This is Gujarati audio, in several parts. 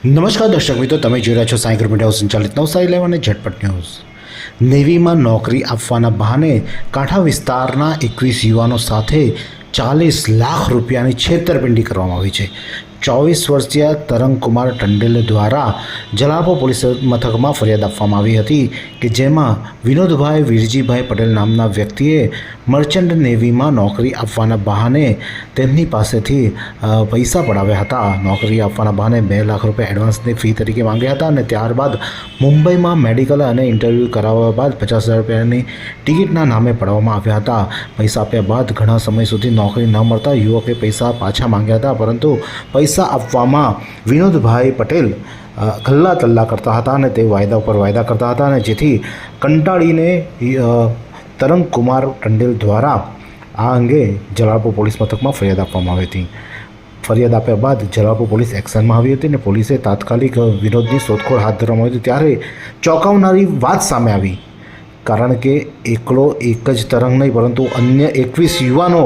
નમસ્કાર દર્શક મિત્રો, તમે જોઈ રહ્યા છો સાઈ ગ્રુપ મીડિયા સંચાલિત નવસારી લાઈવ અને ઝટપટ ન્યૂઝ. નેવીમાં નોકરી આપવાના બહાને કાંઠા વિસ્તારના 21 યુવાનો સાથે 40 લાખ રૂપિયાની છેતરપિંડી કરવામાં આવી છે. 24 વર્ષીય તરંગકુમાર ટંડેલ દ્વારા જલાલપુર પોલીસ મથકમાં ફરિયાદ આપવામાં આવી હતી કે જેમાં વિનોદભાઈ વીરજીભાઈ પટેલ નામના વ્યક્તિએ મર્ચન્ટ નેવીમાં નોકરી આપવાના બહાને તેમની પાસેથી પૈસા પડાવ્યા હતા. નોકરી આપવાના બહાને 2 લાખ રૂપિયા એડવાન્સની ફી તરીકે માંગ્યા હતા અને ત્યારબાદ મુંબઈમાં મેડિકલ અને ઇન્ટરવ્યૂ કરાવ્યા બાદ 50,000 રૂપિયાની ટિકિટના નામે પડાવવામાં આવ્યા હતા. પૈસા આપ્યા બાદ ઘણા સમય સુધી નોકરી ન મળતા યુવકે પૈસા પાછા માંગ્યા હતા, પરંતુ પૈસા આપવામાં વિનોદભાઈ પટેલ ગલ્લા તલ્લા કરતા હતા અને તે વાયદા ઉપર વાયદા કરતા હતા અને જેથી કંટાળીને તરંગકુમાર ટંડેલ દ્વારા આ અંગે જલાલપુર પોલીસ મથકમાં ફરિયાદ આપવામાં આવી હતી. ફરિયાદ આપ્યા બાદ જલાલપુર પોલીસ એક્શનમાં આવી હતી અને પોલીસે તાત્કાલિક વિનોદની શોધખોળ હાથ ધરવામાં આવી હતી. ત્યારે ચોંકાવનારી વાત સામે આવી, કારણ કે એકલો એક જ તરંગ નહીં પરંતુ અન્ય 21 યુવાનો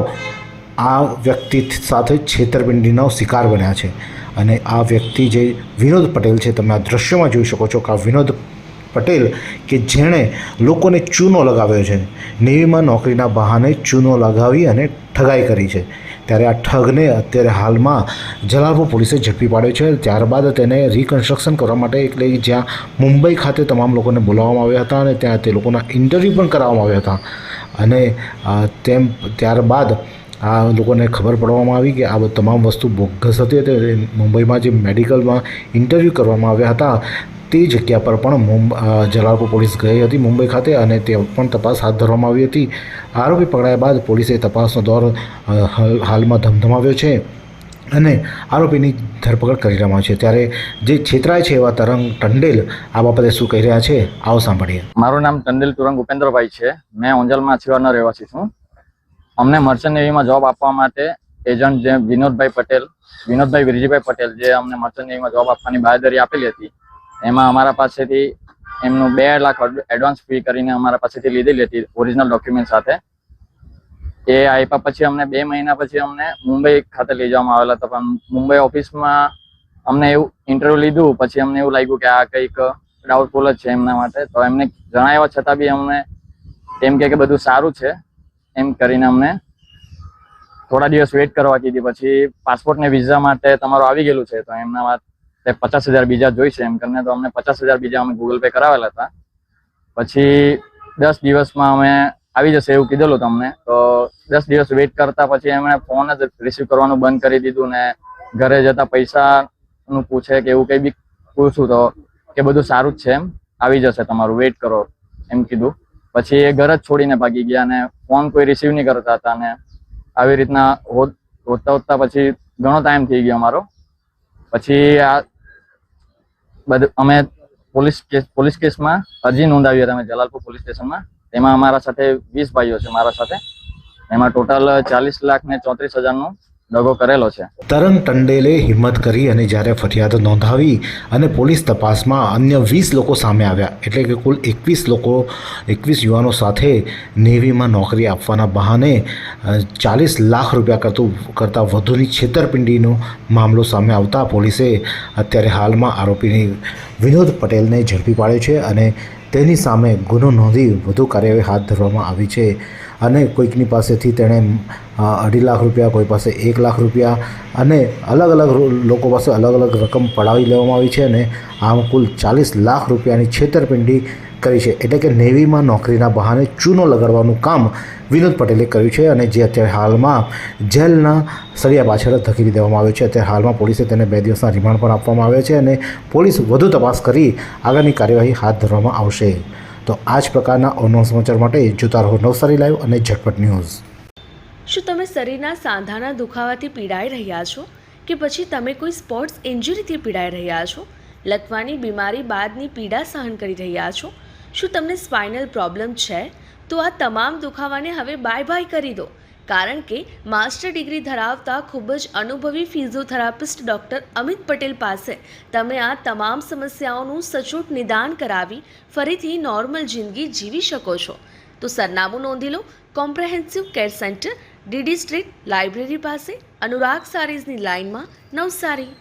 આ વ્યક્તિ સાથે છેતરપિંડીનો શિકાર બન્યા છે. અને આ વ્યક્તિ જે વિનોદ પટેલ છે, તમે આ દૃશ્યમાં જોઈ શકો છો કે આ વિનોદ પટેલ કે જેણે લોકોને ચૂનો લગાવ્યો છે, નેવીમાં નોકરીના બહાને ચૂનો લગાવી અને ઠગાઈ કરી છે. ત્યારે આ ઠગને અત્યારે હાલમાં જલાલપુર પોલીસે ઝડપી પાડ્યો છે. ત્યારબાદ તેને રિકન્સ્ટ્રક્શન કરવા માટે એટલે જ્યાં મુંબઈ ખાતે તમામ લોકોને બોલાવવામાં આવ્યા હતા અને ત્યાં તે લોકોના ઇન્ટરવ્યૂ પણ કરાવવામાં આવ્યા હતા. અને ત્યારબાદ આ લોકોને ખબર પડવામાં આવી કે આ તમામ વસ્તુ બોગસ હતી. તે મુંબઈમાં જે મેડિકલમાં ઇન્ટરવ્યૂ કરવામાં આવ્યા હતા તે જગ્યા પર પણ જલાલપુર પોલીસ ગઈ હતી મુંબઈ ખાતે અને તે પણ તપાસ હાથ ધરવામાં આવી હતી. આરોપી પકડાયા બાદ પોલીસે તપાસનો દોર હાલમાં ધમધમાવ્યો છે અને આરોપીની ધરપકડ કરી રહ્યા છે. ત્યારે જે છેતરાય છે એવા તરંગ ટંડેલ આ બાબતે શું કહી રહ્યા છે, આવો સાંભળીએ. મારું નામ ટંડેલ તુરંગ ઉપેન્દ્રભાઈ છે. મેં ઓંજલમાં છેવાડનો રહેવાસી છું. અમને મર્ચન્ટ નેવીમાં જોબ આપવા માટે એજન્ટ જે વિનોદભાઈ વીરજીભાઈ પટેલ જે અમને મર્ચન્ટ નેવીમાં જોબ આપવાની બાંયધરી આપેલી હતી, એમાં અમારા પાસેથી એમનું 2 લાખ એડવાન્સ ફી કરીને અમારા પાસેથી લીધેલી હતી ઓરિજિનલ ડોક્યુમેન્ટ સાથે. એ આપ્યા પછી અમને 2 મહિના પછી અમને મુંબઈ ખાતે લઈ જવામાં આવેલા હતા. પણ મુંબઈ ઓફિસમાં અમને એવું ઇન્ટરવ્યુ લીધું પછી અમને એવું લાગ્યું કે આ કંઈક ડાઉટફુલ જ છે એમના માટે. તો એમને જણાવ્યા છતાં બી અમને એમ કે બધું સારું છે એમ કરીને અમને થોડા દિવસ વેઇટ કરવા કીધી. પછી પાસપોર્ટ ને વિઝા માટે તમારું આવી ગયેલું છે તો એમના માટે 50,000 બીજા જોઈશે એમ કરીને તો અમને 50,000 બીજા અમે ગૂગલ પે કરાવેલા હતા. પછી 10 દિવસમાં અમે આવી જશે એવું કીધેલું તમને. તો 10 દિવસ વેઇટ કરતા પછી એમણે ફોન જ રિસીવ કરવાનું બંધ કરી દીધું ને ઘરે જતા પૈસાનું પૂછે કે એવું કંઈ બી પૂછું તો કે બધું સારું જ છે એમ, આવી જશે તમારું, વેઇટ કરો એમ કીધું. પછી એ ઘર જ છોડીને ભાગી ગયા અને ફોન કોઈ રિસીવ નહીં કરતા હતા. અને આવી રીતના હોતા પછી ઘણો ટાઈમ થઈ ગયો અમારો. પછી આ બધું અમે પોલીસ કેસમાં અરજી નોંધાવી હતી અમે જલાલપુર પોલીસ સ્ટેશનમાં. એમાં અમારા સાથે 20 ભાઈઓ છે મારા સાથે. એમાં ટોટલ 40,34,000નો દગો કરેલો છે. તરંગ ટંડેલે હિંમત કરી અને જ્યારે ફરિયાદ નોંધાવી અને પોલીસ તપાસમાં અન્ય 20 લોકો સામે આવ્યા, એટલે કે કુલ 21 યુવાનો સાથે નેવીમાં નોકરી આપવાના બહાને 40 લાખ રૂપિયા કરતાં વધુની છેતરપિંડીનો મામલો સામે આવતા પોલીસે અત્યારે હાલમાં આરોપીની વિનોદ પટેલને ઝડપી પાડ્યો છે અને તેની સામે ગુનો નોંધી વધુ કાર્યવાહી હાથ ધરવામાં આવી છે. અને કોઈકની પાસેથી તેણે 2.5 લાખ રૂપિયા, કોઈ પાસે 1 લાખ રૂપિયા અને અલગ અલગ લોકો પાસે અલગ અલગ રકમ પડાવી લેવામાં આવી છે અને આમ કુલ 40 લાખ રૂપિયાની છેતરપિંડી કરી છે. એટલે કે નેવીમાં નોકરીના બહાને ચૂનો લગાડવાનું કામ વિનોદ પટેલે કર્યું છે અને જે અત્યારે હાલમાં જેલના સળિયા પાછળ ધકેલી દેવામાં આવ્યો છે. અત્યારે હાલમાં પોલીસે તેને 2 દિવસના રિમાન્ડ પણ આપવામાં આવ્યા છે અને પોલીસ વધુ તપાસ કરી આગળની કાર્યવાહી હાથ ધરવામાં આવશે. તો આ જ પ્રકારના અવનવા સમાચાર માટે જોતા રહો નવસારી લાઈવ અને ઝટપટ ન્યૂઝ. શું તમે શરીરના સાંધાના દુખાવાથી પીડાઈ રહ્યા છો કે પછી તમે કોઈ સ્પોર્ટ્સ ઇન્જરીથી પીડાઈ રહ્યા છો? લકવાની બીમારી બાદની પીડા સહન કરી રહ્યા છો? શું તમને સ્પાઇનલ પ્રોબ્લેમ છે? તો આ તમામ દુખાવાને હવે બાય કરી દો, કારણ કે માસ્ટર ડિગ્રી ધરાવતા ખૂબ જ અનુભવી ફિઝિયોથેરાપિસ્ટ ડૉક્ટર અમિત પટેલ પાસે તમે આ તમામ સમસ્યાઓનું સચોટ નિદાન કરાવી ફરીથી નોર્મલ જિંદગી જીવી શકો છો. તો સરનામું નોંધી લો. Comprehensive care centre, DD street, library પાસે, અનુરાગ સારીઝની લાઇનમાં, નવસારી.